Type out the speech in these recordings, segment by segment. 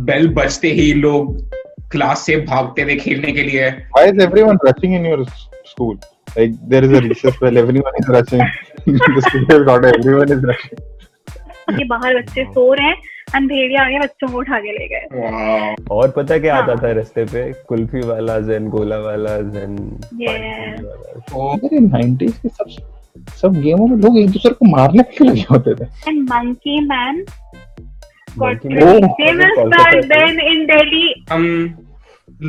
Bell बजते ही लोग class से भागते थे खेलने के लिए. Why is everyone rushing in your school? Like there is a recess where everyone is rushing. The school has got everyone is rushing. कि बाहर बच्चे सो रहे हैं, अंधेरिया आ गया, बच्चों को उठा के ले गए. Wow. और पता क्या हाँ. आता था रास्ते पे? कुल्फी वाला एंड गोला वाला एंड Yes. Oh, अरे 90s के सब गेमों में लोग एक दूसरे को मारने के लगे होते थे. And Monkey Man got Monkey really Man. famous Kolkata back then in Delhi. हम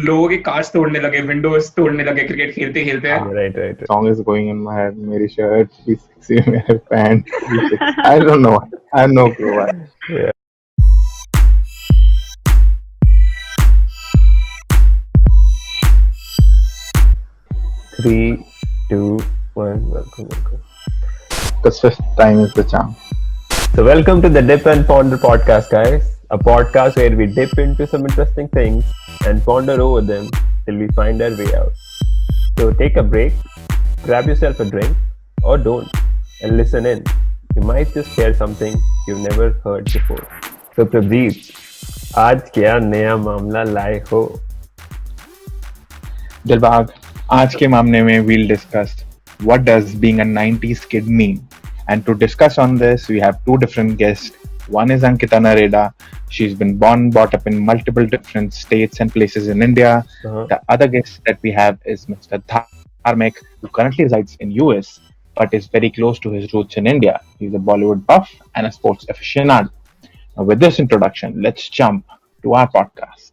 लोगों के कार्स तोड़ने लगे, विंडोज तोड़ने लगे क्रिकेट खेलते खेलते. Right. Song is going in my head. मेरी shirt भी sexy, मेरे pant भी sexy. I don't know. I have no clue why. Yeah. Three, two, one. Welcome. Because fifth time is the charm. So welcome to the Dip and Ponder podcast, guys. A podcast where we dip into some interesting things and ponder over them till we find our way out. So take a break, grab yourself a drink, or don't, and listen in. You might just hear something you've never heard before. So Prabdeep, आज क्या नया मामला लाए हो? दिलबाग, आज के मामले में we'll discuss what does being a 90s kid mean. And to discuss on this, we have two different guests. One is Ankita Nareda. She's been born, brought up in multiple different states and places in India. Uh-huh. The other guest that we have is Mr. Dharmek, who currently resides in US, but is very close to his roots in India. He's a Bollywood buff and a sports aficionado. Now, with this introduction, let's jump to our podcast.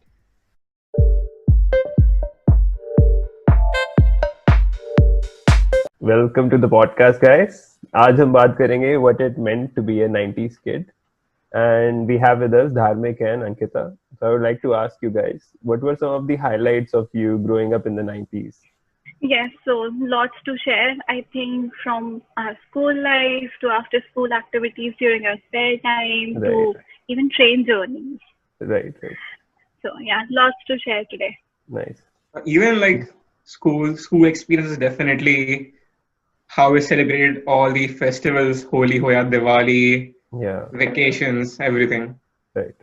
Welcome to the podcast, guys. आज हम बात करेंगे what it meant to be a 90s kid. And we have with us Dharmek and Ankita. So I would like to ask you guys, what were some of the highlights of you growing up in the 90s? Yes, so lots to share. I think from our school life to after school activities during our spare time to Right. even train journeys. Right. So yeah, lots to share today. Nice. Even like school experience is definitely how we celebrated all the festivals, Holi, Hoya, Diwali, Yeah. vacations, everything. Right.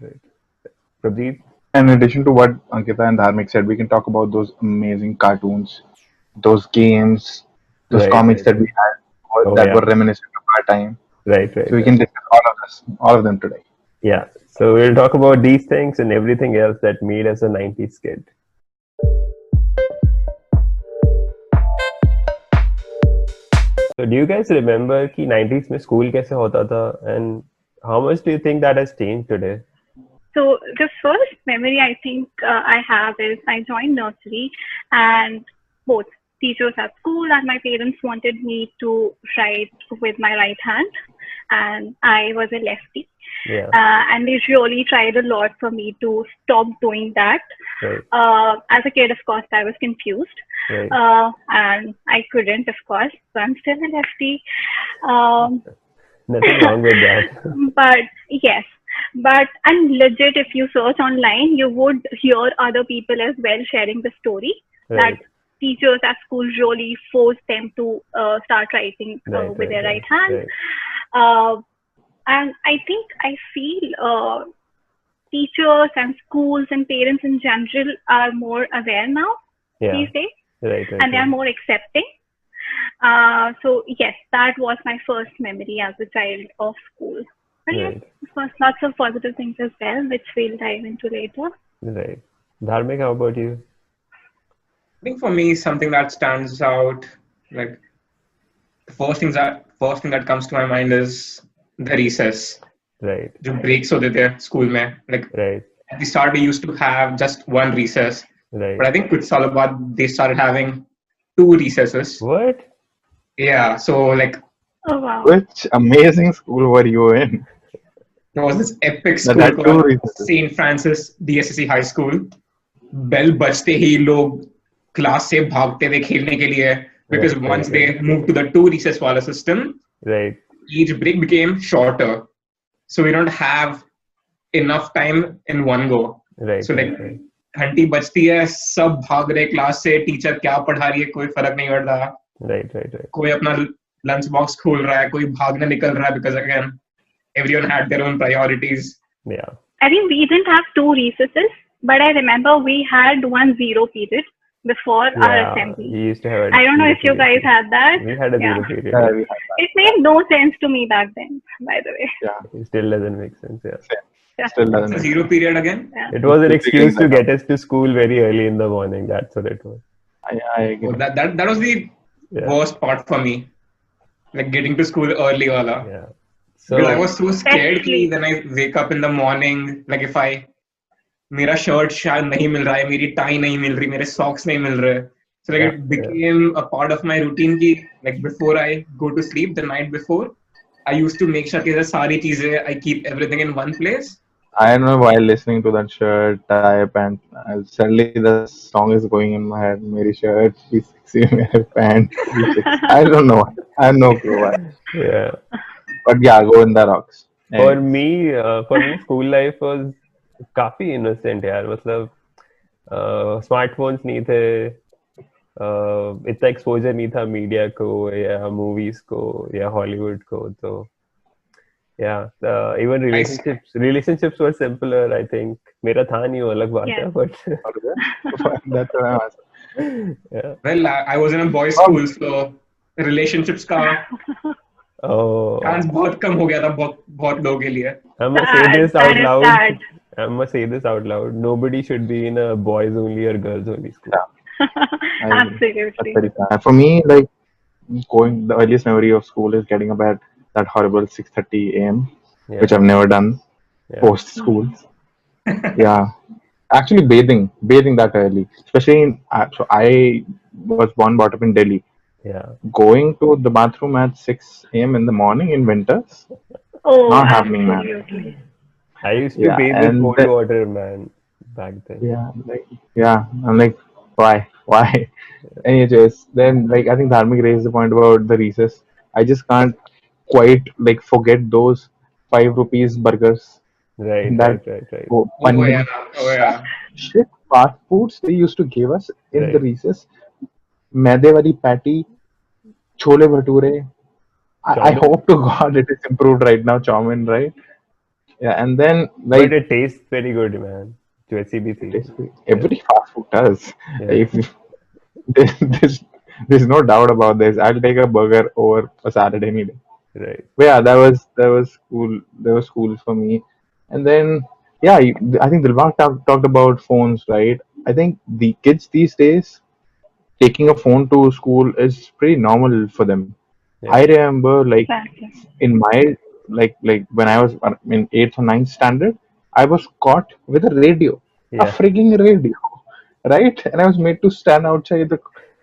Prabdeep? And in addition to what Ankita and Dharmek said, we can talk about those amazing cartoons, those games, those Right, comics right. that we had Oh, that yeah. were reminiscent of our time. Right. So we can discuss all of them today. Yeah. So we'll talk about these things and everything else that made us a 90s kid. So do you guys remember कि 90s में school कैसे होता था and how much do you think that has changed today? So the first memory I think I have is I joined nursery and both teachers at school and my parents wanted me to write with my right hand, and I was a lefty. Yeah. And they really tried a lot for me to stop doing that. Right. As a kid, of course, I was confused. Right. And I couldn't, of course, so I'm still a lefty. Nothing wrong with that. But yes, and legit, if you search online, you would hear other people as well sharing the story Right. that teachers at school really forced them to start writing with their right hand. Right. And I think I feel teachers and schools and parents in general are more aware now Yeah. these days, Right. and they are more accepting. So yes, that was my first memory as a child of school. But yes, Right. of course, lots of positive things as well, which we'll dive into later. Right. Dharmek, how about you? I think for me, something that stands out, like the first thing that comes to my mind is the recess. Right. जो breaks होते थे school में. Like Right. at the start, we used to have just one recess, Right. but I think कुछ सालों बाद they started having two recesses. What? Yeah, so like Oh wow! Which amazing school were you in? there was this epic That school had two called recesses. St. Francis DSSC High School. Bell बजते ही लोग class से भागते थे खेलने के लिए because Right, once right, they moved to the two recess wala system, Right. each break became shorter, so we don't have enough time in one go. Right. So like right. घंटी बजती है, सब भाग रहे क्लास से, teacher क्या पढ़ा रही है कोई फर्क नहीं पड़ रहा, Right. कोई अपना लंच बॉक्स खोल रहा है, कोई भागने निकल रहा है because again everyone had their own priorities. Yeah. I think we didn't have 2 recesses, but I remember we had 1 zero period before our Yeah, assembly. we used to have a I don't know zero if you period. guys had that. We had a Yeah. zero period. Yeah, Yeah. we had that. It made no sense to me back then, by the way. Yeah, It still doesn't make sense. Yeah. Yeah. still What's doesn't the make zero sense. period again? Yeah. It was an We're excuse to figuring that get us to school very early in the morning. That's what it was. I agree. Oh, that was the Yeah. worst part for me. Like getting to school early wala. Yeah. Because I So was so scared कि Especially- when I wake up in the morning, like if I मेरा shirt शायद नहीं मिल रहा है, मेरी tie नहीं मिल रही, मेरे socks नहीं मिल रहे. So like Yeah, it became a part of my routine कि like before I go to sleep the night before, I used to make sure कि सारी चीजें I keep everything in one place. I don't know why listening to that shirt, tie, pant, suddenly the song is going in my head. मेरी shirt भी sexy, मेरे pant भी sexy. I don't know why. I have no clue why. yeah. But yeah, Govinda rocks. For Anyways. me, school life was काफी innocent यार. मतलब smartphones नहीं थे, इतना एक्सपोजर नहीं था मीडिया को या मूवीज को या हॉलीवुड को. तो even relationships were simpler, I think. मेरा था नहीं, वो अलग बात है, but That's what I'm asking. yeah. Well, I was in a boys' school, so relationships का Oh, chance बहुत कम हो गया था बहुत लोगों के लिए. I must say this That out is loud. sad. I must say this out loud. Nobody should be in a boys only or girls only school. That's Absolutely. very sad. For me, like the earliest memory of school is getting up at that horrible 6:30 a.m., Yeah. which I've never done Yeah. post school. Yeah, actually bathing that early, especially so I was brought up in Delhi. Yeah. Going to the bathroom at 6 a.m. in the morning in winters, Oh, not happening, man. absolutely. I used to Yeah, bathe with and cold the- water, man, back then. Yeah, I'm like, why? Anyways, then like I think Dharmik raised the point about the recess. I just can't quite like forget those 5 rupees burgers. Right, That- right. Oh Paneer yeah. shit fast foods they used to give us in the Right. recess. Maide wali patty, chole bhature. I Chowmin. hope to God it is improved right now, chowmin, right? Yeah, and then like But it tastes very good, man. Jaisi bhi thi. every fast food does. Yeah. If there's no doubt about this. I'll take a burger over a salad any day. Right. But yeah, that was cool. That was cool for me. And then yeah, I think Dilbag talked about phones, right? I think the kids these days taking a phone to school is pretty normal for them. Yeah. I remember like Exactly. in my like when I was in 8th or 9th standard, I was caught with a radio, a Yeah. frigging radio, right? And I was made to stand outside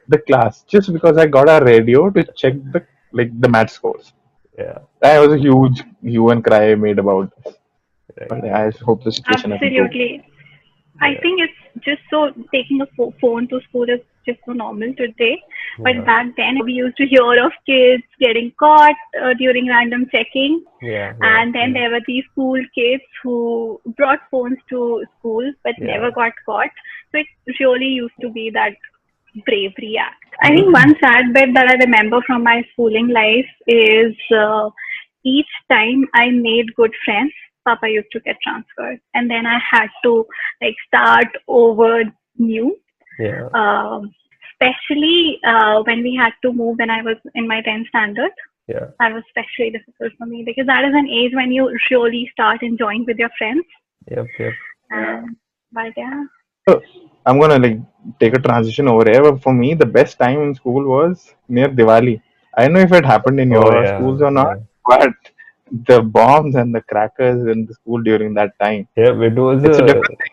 the class just because I got a radio to check the match scores. Yeah. That was a huge hue and cry made about this. Right. But I hope the situation has improved. Absolutely. I think it's just so taking a phone to school is just so normal today. But Yeah. back then, we used to hear of kids getting caught during random checking. Yeah. And then there were these cool kids who brought phones to school but Yeah. never got caught. So it really used to be that bravery act. I think one sad bit that I remember from my schooling life is each time I made good friends, Papa used to get transferred. And then I had to like start over new. Yeah. Especially when we had to move when I was in my 10th standard. Yeah. That was especially difficult for me because that is an age when you really start enjoying with your friends. Yep. But yeah, I'm gonna like take a transition over here. But for me, the best time in school was near Diwali. I don't know if it happened in your Oh, yeah. schools or not, but the bombs and the crackers in the school during that time. Yeah, it was It's a a different thing.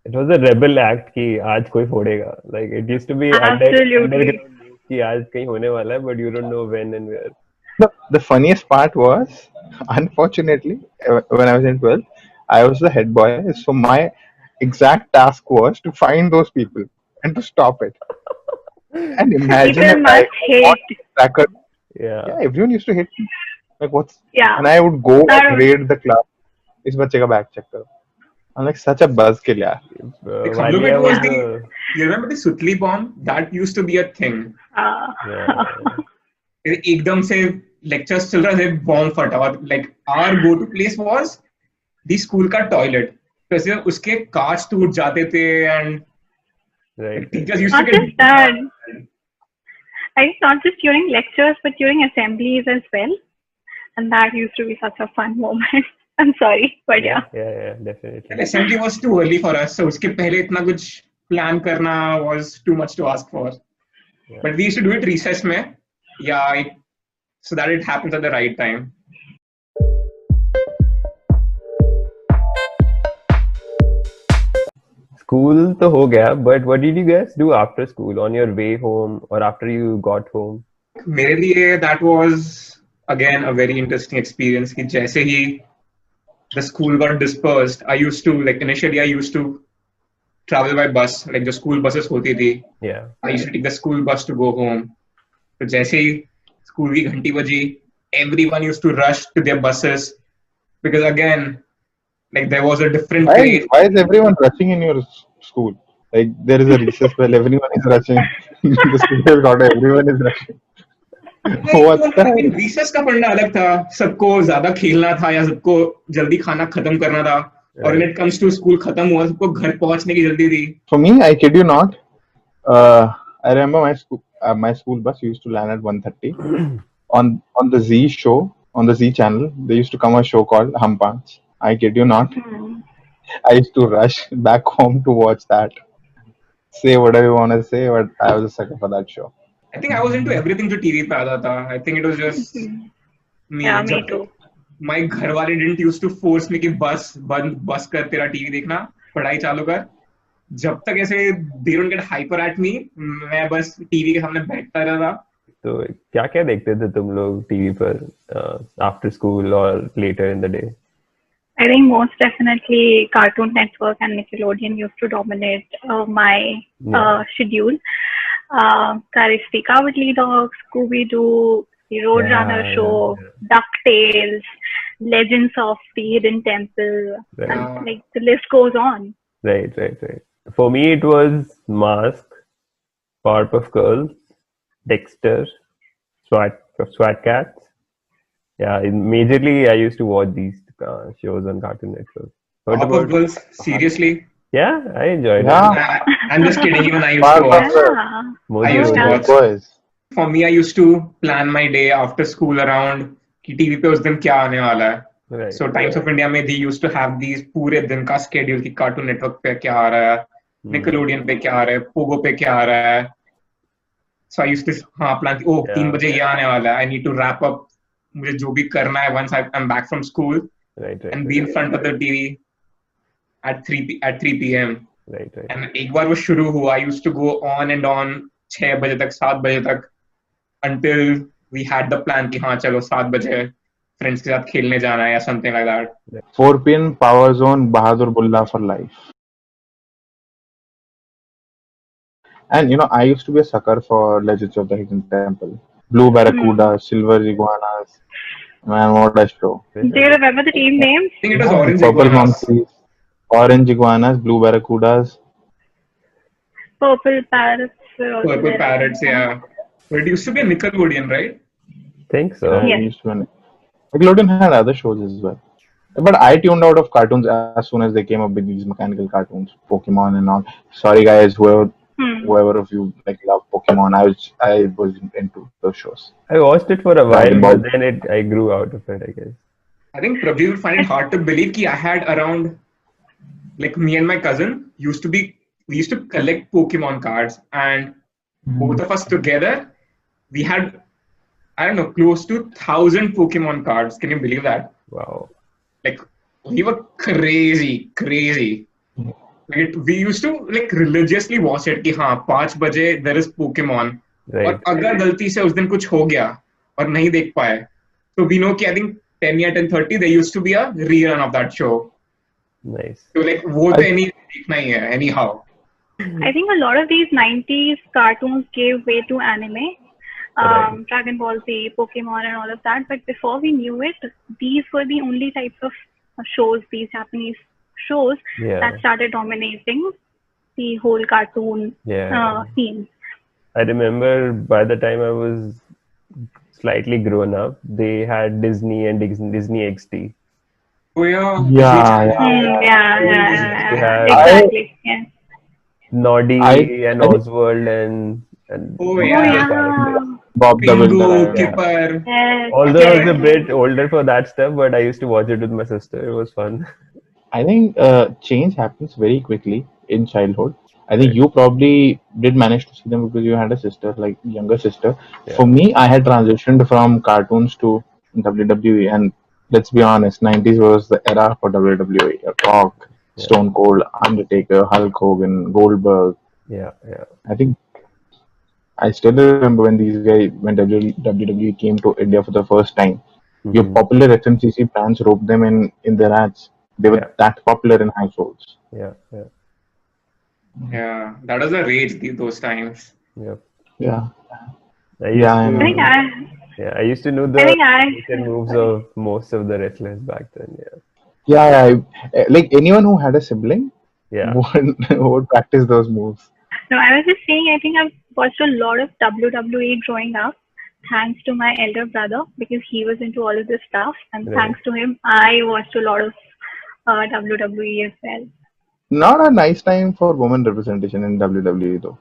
it was a rebel act कि आज कोई फोड़ेगा. Like it used to be Absolutely. underground news कि आज कहीं होने वाला है, but you don't know when and where. The funniest part was, unfortunately, when I was in 12th, I was the head boy. So my exact task was to find those people and to stop it. And imagine people if I must hate. cracker. Yeah. Yeah, everyone used to hate me. Like what's Yeah. and I would go That and was- raid the class. इस बच्चे का bag check करो. I'm like such a buzzkill, yeah. Like, some of it was was You remember the Sutli bomb? That used to be a thing. yeah. एकदम से lectures चल रहा है, bomb फटा और like our go-to place was the school का toilet, वैसे उसके कांच टूट जाते थे and Right. Teachers used Not to just get that. I think not just during lectures, but during assemblies as well. And that used to be such a fun moment. I'm sorry, but yeah. Yeah, definitely. Assembly was too early for us, so उसके पहले इतना कुछ plan करना was too much to ask for. Yeah. But we used to do it recess में, या so that it happens at the right time. School तो हो गया, but what did you guys do after school, on your way home or after you got home? मेरे लिए that was again a very interesting experience कि जैसे ही the school got dispersed, I used to, like, initially I used to travel by bus, like the school buses होती थी. Yeah. I used to take the school bus to go home. तो जैसे ही school की घंटी बजी, everyone used to rush to their buses because again, like, there was a different craze. Why is everyone rushing in your school? Like there is a recess bell, everyone is rushing. The school has got everyone is rushing. What the hell? Recess का पढ़ना अलग था, सबको ज्यादा खेलना था या सबको जल्दी खाना खत्म करना था. और when it comes to school खत्म हुआ, सबको घर पहुंचने की जल्दी थी. For me, I kid you not. I remember my school bus used to land at 1:30 on the Z show, on the Z channel. There used to come a show called Hum Panch. I kid you not. I used to rush back home to watch that. Say whatever you want to say, but I was a sucker for that show. I think I was into everything जो TV पे आता था. I think it was just me. Yeah, me जब too. My घर वाले didn't used to force me कि बस कर, तेरा टीवी देखना, पढ़ाई चालू कर. जब तक ऐसे they don't get hyper at me, मैं बस टीवी के सामने बैठता रहता. तो क्या क्या देखते थे तुम लोग टीवी पर after school or later in the day? I think most definitely Cartoon Network and Nickelodeon used to dominate my schedule. Courage the Cowardly Dog, Scooby-Doo, the Roadrunner show, DuckTales, Legends of the Hidden Temple, and like the list goes on. Right. For me, it was Mask, Powerpuff Girls, Dexter, SWAT Cats. Yeah, majorly I used to watch these shows on Cartoon Network. Powerpuff Girls, seriously? Yeah, I enjoyed it. I'm just kidding. Even I used to watch. Yeah. I used to watch. Boys. For me, I used to plan my day after school around कि TV पे उस दिन क्या आने वाला है. Right. So Times of India में they used to have these पूरे दिन का schedule कि Cartoon Network पे क्या आ रहा है, Nickelodeon पे क्या आ रहा है, Pogo पे क्या आ रहा है. So I used to plan 3 बजे ये आने वाला है. I need to wrap up मुझे जो भी करना है once I'm back from school, right. and be in front of the TV at 3 p.m. Right. And एक बार वो शुरू हुआ, I used to go on and on 6 बजे तक 7 बजे तक until we had the plan कि हाँ चलो 7 बजे friends के साथ खेलने जाना है या something like that. 4 p.m. Power Zone, Bahadur Bulla for life. And I used to be a sucker for Legends of the Hidden Temple. Blue Barracuda, Silver Iguanas. Man, what a show. Do you remember the team names? I think it was Orange Purple Iguanas. Monkeys, Orange Iguanas, Blue Barracudas. Purple Parrots. Purple Parrots, yeah. But it used to be a Nickelodeon, right? Think so. Yes. Nickelodeon had other shows as well. But I tuned out of cartoons as soon as they came up with these mechanical cartoons, Pokemon and all. Sorry guys, whoever of you love Pokemon, I was into those shows. I watched it for a while, but then I grew out of it, I guess. I think Prabhu would find it hard to believe that I had around, like, me and my cousin we used to collect Pokemon cards, and both of us together, we had, I don't know, close to 1,000 Pokemon cards. Can you believe that? Wow. Like, we were crazy. Like, we used to religiously watch it कि हाँ 5 बजे there is Pokemon. Right. और अगर गलती से उस दिन कुछ हो गया और नहीं देख पाए, so we know कि I think 10 या 10:30 there used to be a rerun of that show. Nice. So like वो तो देखना ही है anyhow. I think a lot of these 90s cartoons gave way to anime. Dragon Ball Z, Pokemon and all of that. But before we knew it, these were the only types of shows, these Japanese shows that started dominating the whole cartoon scene. I remember by the time I was slightly grown up, they had Disney and Disney XD. Oh yeah, Yeah, yeah. We had I, Exactly. Yeah. Noddy and I think Oswald and Oh Oh these yeah, yeah. characters. Bob the Pingu, Builder. Yeah. Kipper. Yes. Although I was Yes. a Yes. bit older for that stuff, but I used to watch it with my sister. It was fun. I think change happens very quickly in childhood. I think Right. you probably did manage to see them because you had a sister, like younger sister. For Yeah. me, I had transitioned from cartoons to WWE, and let's be honest, 90s was the era for WWE. Rock, Yeah. Stone Cold, Undertaker, Hulk Hogan, Goldberg. Yeah. Yeah. I think I still remember when these guys, when WWE came to India for the first time. Your Hmm. popular FMCC brands roped them in their ads. They were Yeah. that popular in households. Yeah. Yeah. Yeah, that was a rage those times. Yep. Yeah. I Yeah, used I I think know. to. I. Yeah. I used to know I the think I. signature moves Sorry. of most of the wrestlers back then. Yeah. Yeah, like anyone who had a sibling Yeah. would practice those moves. No, I was just saying. I think I've watched a lot of WWE growing up, thanks to my elder brother because he was into all of this stuff, and Right. thanks to him, I watched a lot of WWE as well. Not a nice time for women representation in WWE though.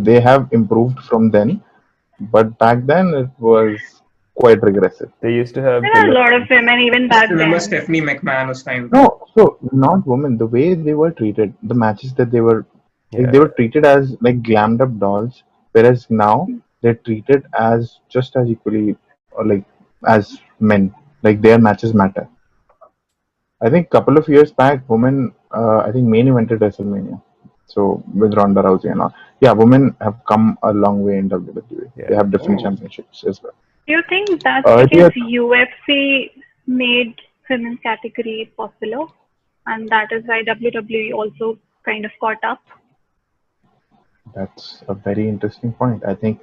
They have improved from then, but back then it was quite regressive. They used to have There are a pillow lot of fights. women even Just back remember then. Stephanie McMahon was time. No, so not women. The way they were treated, the matches that they were like, they Yeah. were treated as like glammed up dolls, whereas now they're treated as just as equally or like as men. Like their matches matter. I think couple of years back, women, I think main evented WrestleMania. So with Ronda Rousey and all, yeah, women have come a long way in WWE. They Yeah. have different Oh, championships as well. Do you think that's Earlier, because UFC made women's category popular, and that is why WWE also kind of caught up? that's a very interesting point. I think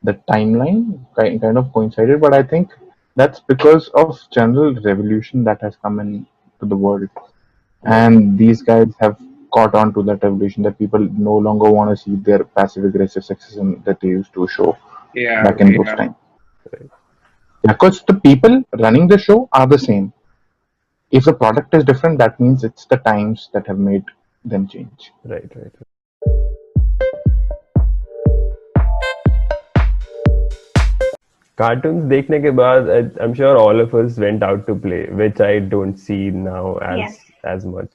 the timeline kind of coincided, but I think that's because of general revolution that has come into the world, Right. and these guys have caught on to that revolution that people no longer want to see their passive aggressive sexism that they used to show yeah, back in those yeah. times. Right. Because the people running the show are the same. If the product is different, that means it's the times that have made them change. Right. Right. Cartoons देखने के बाद I'm sure all of us went out to play, which I don't see now Yes. as much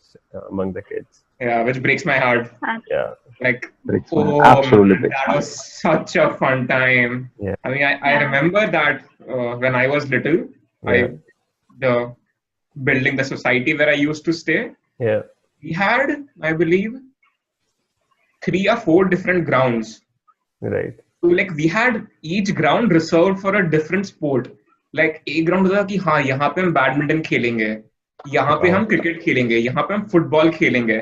among the kids. Yeah, which breaks my heart. Yeah. Like, Breaks my oh absolutely man, breaks that my was such a fun time. Yeah. I mean, I Yeah. remember that when I was little, Yeah. the building, the society where I used to stay, Yeah. we had, I believe, 3 or 4 different grounds. Right. So like we had each ground reserved for a different sport. Like एक ground होता था कि हाँ यहाँ पे हम badminton खेलेंगे, यहाँ पे Wow. हम क्रिकेट खेलेंगे, यहाँ पे हम फुटबॉल खेलेंगे.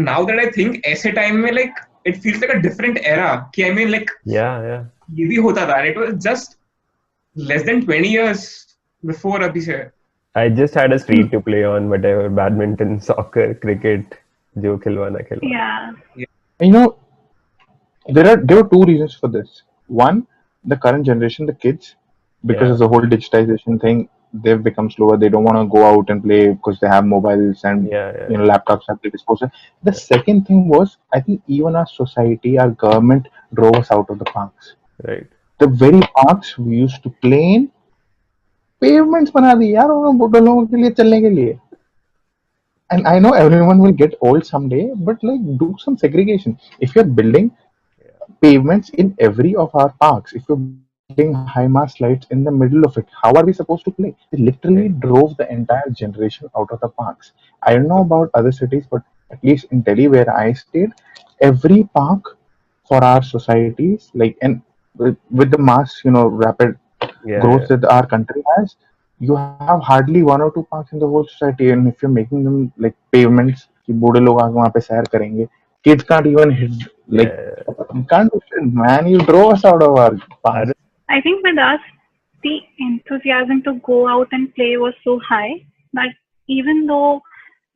Now that I think ऐसे टाइम में like it feels like a different era. कि I mean like Yeah. Yeah. ये भी होता था. And it was just less than 20 years before अभी से. I just had a street to play on whatever badminton, soccer, cricket, जो खिलवाना खिलवाना. Yeah. You know, there were two reasons for this. One, the current generation, the kids, because Yeah. of the whole digitization thing, they've become slower. They don't want to go out and play because they have mobiles and Yeah. Yeah. laptops at their disposal. The second thing was, I think even our society, our government drove us out of the parks. Right. The very parks we used to play in, pavements बना दी यार उन बुड्ढे लोगों के लिए चलने के लिए. And I know everyone will get old someday, but like do some segregation. If you're building pavements in every of our parks, if you're building high mast lights in the middle of it, how are we supposed to play? They literally drove the entire generation out of the parks. I don't know about other cities, but at least in Delhi where I stayed, every park for our societies, like, and with the mass, rapid Yeah. growth Yeah. that our country has, you have hardly 1 or 2 parks in the whole society, and if you're making them like pavements, कि बूढ़े लोग आके वहाँ पे सैर करेंगे, kids can't even hit, like, Yeah. you can't do shit, man. You drove us out of our parks. I think with us, the enthusiasm to go out and play was so high that even though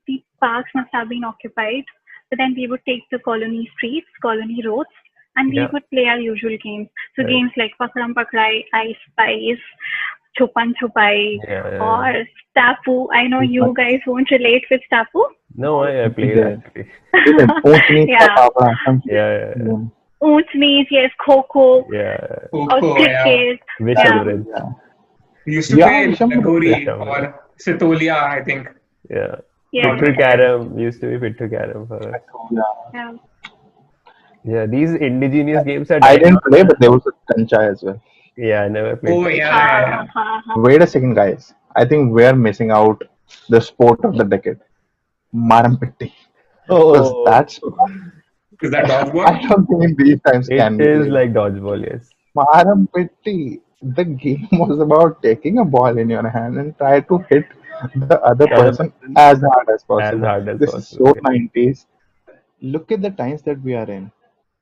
the parks must have been occupied, but then we would take the colony streets, colony roads, and we Yeah. would play our usual games. So Right. games like Pakram Pakrai, I Spice, Chupan Chupai Yeah. or Stapu. I know you guys won't relate with Stapu. No, I played Yeah. actually. ऊंच नीच का Yeah. पापड़ा, some Yeah. game. Oonch Neech, yes, Kho-Kho Yeah. or Coco, yeah. cricket. Wish Yeah. Average. Yeah. We used to Yeah, play Visham would Lagori play. or Sitolia, I think. Yeah. Yeah. Pittu Carom used to be Pittu Carom for us. Yeah. Yeah. Yeah, these indigenous games are I dying didn't out. play, but there was a Tancha as well. Yeah, I never played. Oh, yeah. Wait a second, guys. I think we're missing out the sport of the decade. Marampitti. Because Oh, that's Is that I dodgeball? don't think in these times can it be is played. like dodgeball, yes. Marampitti. The game was about taking a ball in your hand and try to hit the other The other person as hard as possible. hard as This possible, is so yeah. 90s. Look at the times that we are in.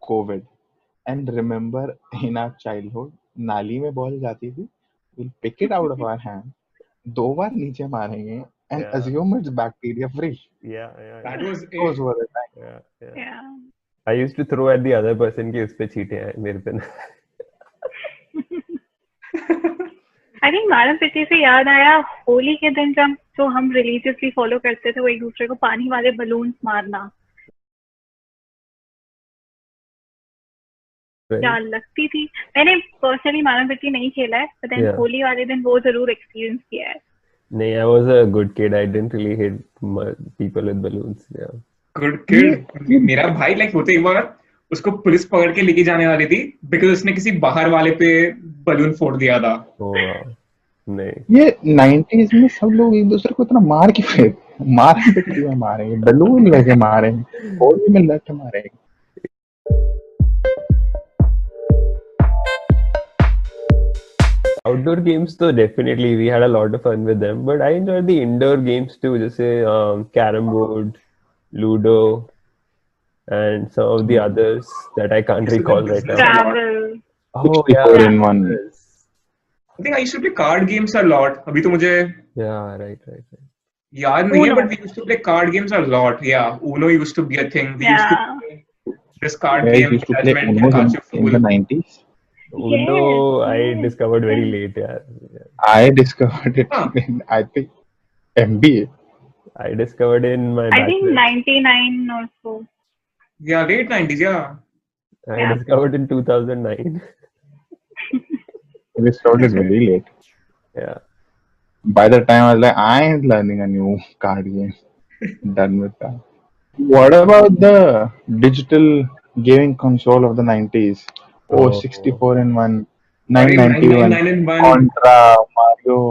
COVID. And remember in our childhood, नाली में ball जाती थी, we'll pick it out of our hand, 2 बार नीचे मारेंगे and Yeah. assume it's bacteria free. Yeah, yeah, That yeah, was Those it. were the times. yeah, yeah. Yeah. I used to throw at the other person कि उस पे चीटे हैं मेरे पे ना. I think मारम पिट्टी से याद आया होली के दिन जब जो हम रिलीजियसली फॉलो करते थे वो एक दूसरे को पानी वाले बलून्स मारना Right? क्या लगती थी. मैंने पर्सनली मारम पिट्टी नहीं खेला है but then Yeah. होली वाले दिन वो जरूर एक्सपीरियंस किया है. नहीं, I was a good kid. I didn't really hit people with balloons. Yeah. Good kid. मेरा भाई लाइक होते एक बार उसको पुलिस पकड़ के लेके जाने वाली थी बिकॉज उसने किसी बाहर वाले पे बलून फोड़ दिया था. Oh wow. नहीं. ये 90s में सब लोग एक दूसरे को इतना मार के फेंक मारे पिट्टी में मारेंगे बलून लेके मारेंगे होली में लट मारेंगे. Outdoor games, though, definitely we had a lot of fun with them. But I enjoyed the indoor games too, just say carom board, Ludo, and some of the others that I can't recall right now. Travel. Oh 64 yeah. in one. I think I used to play card games a lot. अभी तो मुझे Yeah, right. याद नहीं है Uno. but we used to play card games a lot. Yeah, Uno used to be a thing. We used Yeah. to play this card I game. used to play Judgment, Uno Kachu in the Fool. 90s. Uno, I yes. discovered very late. Yeah. I discovered it Huh. in, I think, MBA. I discovered in my I think bachelor's. 99 or so. Yeah, late 90s. Yeah. I Yeah. discovered in 2009. We started very late. Yeah. By the time I was like, I ain't learning a new card game. Done with that. What about the digital gaming console of the 90s? Oh, Oh. 64 in one, Sorry, 991, 999 in one. Contra, Mario,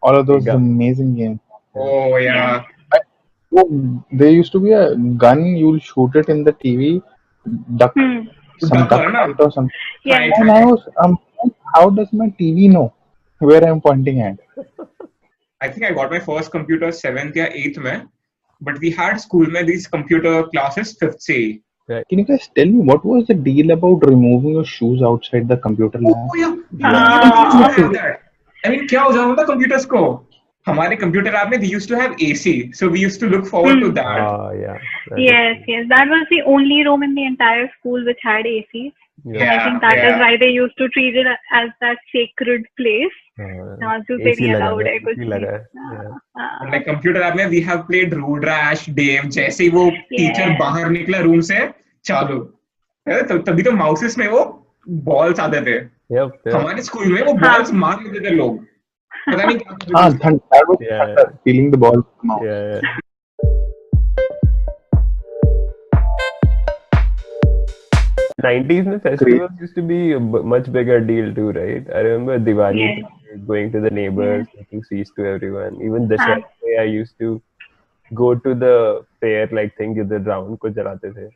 all of those Yeah. amazing games. Oh yeah. Oh, there used to be a gun, you'll shoot it in the TV, duck, some Duck duck or hunt or something. Yeah. Right. And I was, how does my TV know where I'm pointing at? I think I got my first computer 7th या 8th में, but we had school में these computer classes 5th से ही. Can you guys tell me what was the deal about removing your shoes outside the computer lab? Oh yeah. Ah. I mean क्या हो जाता था computers को? हमारे computer lab में we used to have AC, so we used to look forward to that. Oh yeah. That is- Yes. That was the only room in the entire school which had AC. And I think that is why they used to treat it as that sacred place. Nazu se AC नहीं लगा allowed है, है कुछ AC भी. लगा है, yeah. And like computer lab में we have played Road Rash, Dave. जैसे ही वो teacher Yeah. बाहर निकला room से चालू. तभी तो माउसेस में वो balls आते थे. Yep. हमारे स्कूल में वो balls मार लेते थे लोग. पता नहीं क्या Ah, that was Yeah. thunder, feeling the ball come out. Yeah. 90s में festivals used to be a much bigger deal too, right? I remember Diwali, Yes. going to the neighbors, making sweets to everyone. Even Dashera, I used to go to the fair like thing जिधर round को जलाते थे.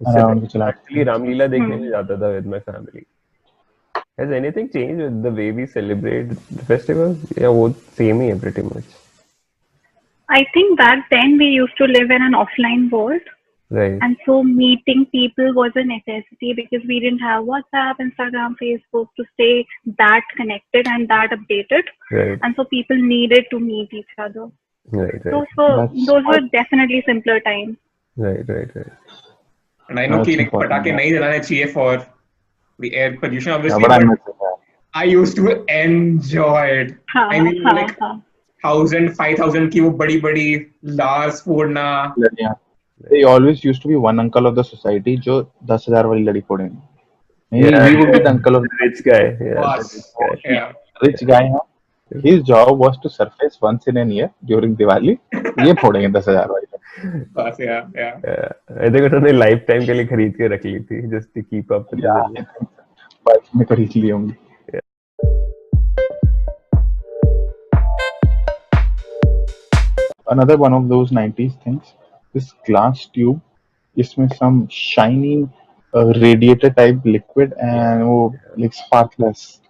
उससे Round को जलाते actually Ramlila देखने में जाता था with my family. Has anything changed with the way we celebrate the festivals? Yeah, वो same ही है pretty much. I think back then we used to live in an offline world, Right. and so meeting people was a necessity because we didn't have WhatsApp, Instagram, Facebook to stay that connected and that updated, Right. and so people needed to meet each other. Right. Those were definitely simpler times. Right. And I know That's कि like important, पटाखे yeah. नहीं जलाने चाहिए for the air pollution Yeah, obviously, but I but miss it. I used to enjoy it. हाँ I mean, हाँ like हाँ 1,000, 5,000 की वो बड़ी लार्स फोड़ना. लड़ियां. They always used to be one uncle of the society जो 10,000 वाली लड़ी फोड़ेंगे. Yeah, He would be the uncle of the rich guy. Yeah, the Was. rich guy. Yeah. rich guy. हाँ. His job was to surface once in a year during Diwali. ये फोड़ेंगे 10,000 वाली. Was. Yeah. Yeah. I think उन्होंने life time के लिए खरीद के रख ली थी just to keep up with the Yeah, business. Bike में खरीद ली होंगी. Another one of those 90s things, this glass tube, इसमें some shiny radiator type liquid and वो like sparkless.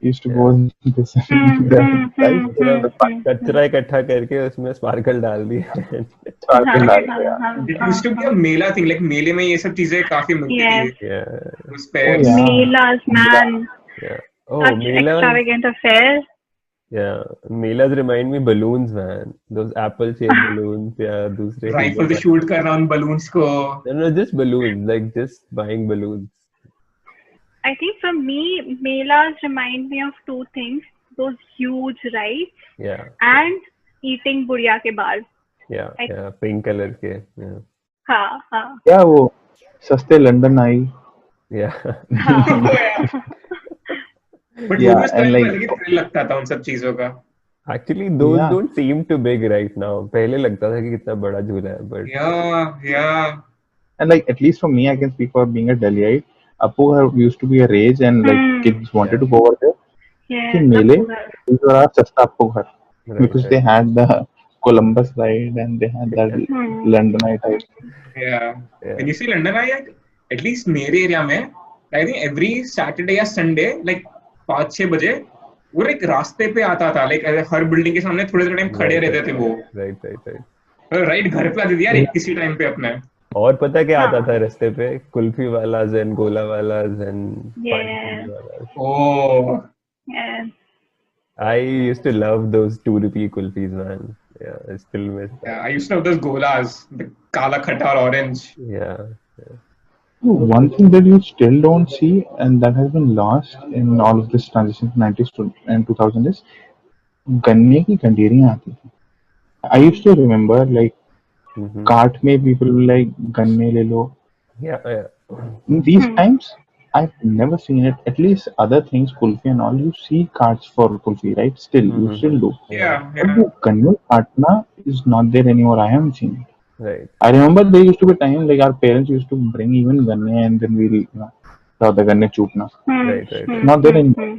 Used to go in this right? कचरा इकट्ठा करके उसमें sparkle डाल दिया. Sparkle डाल हाँ, दिया. हाँ, It used to be a Mela thing. Like मेले में ये सब चीजें काफी मिलती Yes. थी. Yeah. उस पे. Oh, yeah. Melas, man. Yeah. Oh, Such Melas. extravagant affair. Yeah. Melas remind me balloons, man. Those apple shaped balloons. Yeah. दूसरे. Rifle से shoot करना उन balloons को. No, just balloons. Like just buying balloons. I think for me, melas remind me of two things: those huge rides Yeah. and eating buria ke baal. Yeah. Yeah. Pink color के. Yeah. हाँ हाँ क्या वो सस्ते London I. Yeah. But Yeah, वो उस and time like- में अलग ही thrill लगता था उन सब चीजों का. Actually, those Yeah. don't seem too big right now. पहले लगता था कि कितना बड़ा झूला है, but Yeah. And like at least for me, I can speak for being a Delhiite. Appu used to be a rage and like kids wanted to go over there. yes, कि मेले Appu Ghar. these were our सस्ता Appu Ghar right, because right. they had the Columbus ride and they had that London Eye type. Yeah. Yeah. When you see London Eye, at least मेरे area में, I think every Saturday या Sunday, like 5-6 बजे, वो एक रास्ते पे आता था. Like हर बिल्डिंग के सामने थोड़े टाइम खड़े रहते थे वो. Right. राइट घर पे आते थे यार किसी टाइम पे अपने. और पता क्या आता हाँ. था रास्ते पे? कुल्फी वाला एंड गोला वाला and Yes. Oh. Yes. I used to love those 2 rupee kulfis, man. Yeah, I still miss that. Yeah, I used to have those golas, the kala khatta or orange. Yeah. One thing that you still don't see and that has been lost in all of this transition from 90s to and 2000 is गन्ने की कंडीरियां आती थी. I used to remember like Mhm. cart में people will like गन्ने ले लो. Yeah. In these times, I've never seen it. At least other things, kulfi and all, you see carts for kulfi, right? Still, you still do. Yeah. But the ganne kaatna is not there anymore. I haven't seen it. Right. I remember there used to be time like our parents used to bring even ganne and then we'll the ganne choopna. Right. Not there anymore.